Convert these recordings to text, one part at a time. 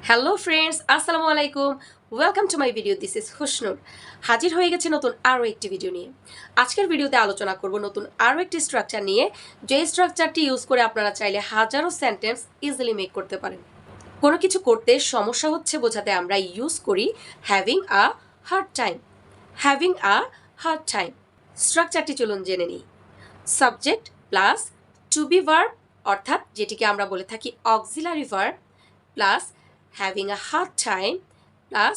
Hello friends, আসসালামু আলাইকুম। Welcome to my video. This is Husnur. হাজির হয়ে গেছে নতুন আরও একটি ভিডিও নিয়ে। আজকের ভিডিওতে আলোচনা করব নতুন আরও একটি স্ট্রাকচার নিয়ে, যে স্ট্রাকচারটি ইউজ করে আপনারা চাইলে হাজারো সেন্টেন্স ইজিলি মেক করতে পারেন। কোনো কিছু করতে সমস্যা হচ্ছে বোঝাতে আমরা ইউজ করি having a hard time. Having a hard time স্ট্রাকচারটি চলুন জেনে নিই। Subject plus to be verb, অর্থাৎ যেটিকে আমরা বলে থাকি auxiliary verb, plus having a hard time plus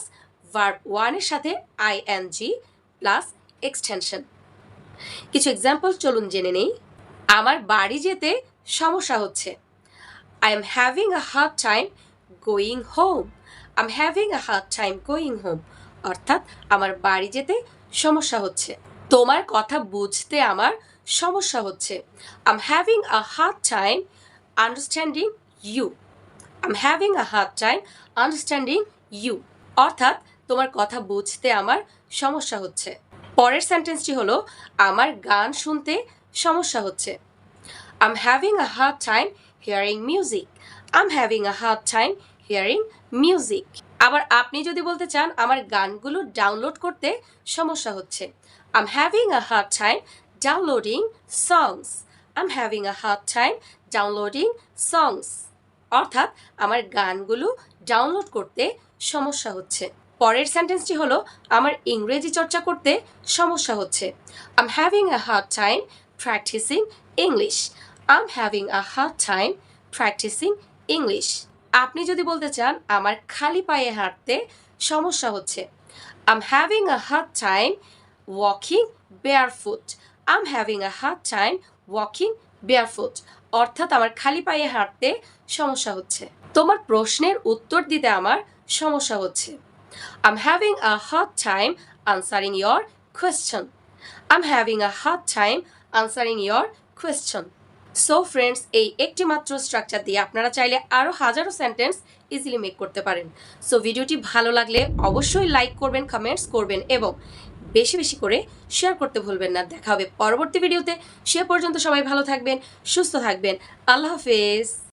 verb ওয়ানের সাথে আইএনজি প্লাস এক্সটেনশন। কিছু এক্সাম্পল চলুন জেনে নেই। আমার বাড়ি যেতে সমস্যা হচ্ছে। I am having a hard time going home. I am having a hard time going home, অর্থাৎ আমার বাড়ি যেতে সমস্যা হচ্ছে। তোমার কথা বুঝতে আমার সমস্যা হচ্ছে। I am having a hard time understanding you. I'm having a hard time understanding you, অর্থাৎ তোমার কথা বুঝতে আমার সমস্যা হচ্ছে। পরের সেন্টেন্সটি হলো আমার গান শুনতে সমস্যা হচ্ছে। I'm having a hard time hearing music. I'm having a hard time hearing music. আবার আপনি যদি বলতে চান আমার গানগুলো ডাউনলোড করতে সমস্যা হচ্ছে। I'm having a hard time downloading songs. I'm having a hard time downloading songs. অর্থাৎ আমার গানগুলো ডাউনলোড করতে সমস্যা হচ্ছে। পরের সেন্টেন্সটি হলো আমার ইংরেজি চর্চা করতে সমস্যা হচ্ছে। I am having a hard time practising English. I am having a hard time practising English. আপনি যদি বলতে চান আমার খালি পায়ে হাঁটতে সমস্যা হচ্ছে। I am having a hard time walking barefoot. I am having a hard time walking barefoot, অর্থাৎ আমার খালি পায়ে হাঁটতে সমস্যা হচ্ছে। তোমার প্রশ্নের উত্তর দিতে আমার সমস্যা হচ্ছে। I'm having a hard time answering your question. I'm having a hard time answering your question. So friends, এই একটি মাত্র স্ট্রাকচার দিয়ে আপনারা চাইলে আরও হাজারো সেন্টেন্স ইজিলি মেক করতে পারেন। সো ভিডিওটি ভালো লাগলে অবশ্যই লাইক করবেন, কমেন্টস করবেন এবং বেশি বেশি করে শেয়ার করতে ভুলবেন না। দেখা হবে পরবর্তী ভিডিওতে। সে পর্যন্ত সবাই ভালো থাকবেন, সুস্থ থাকবেন। আল্লাহ হাফেজ।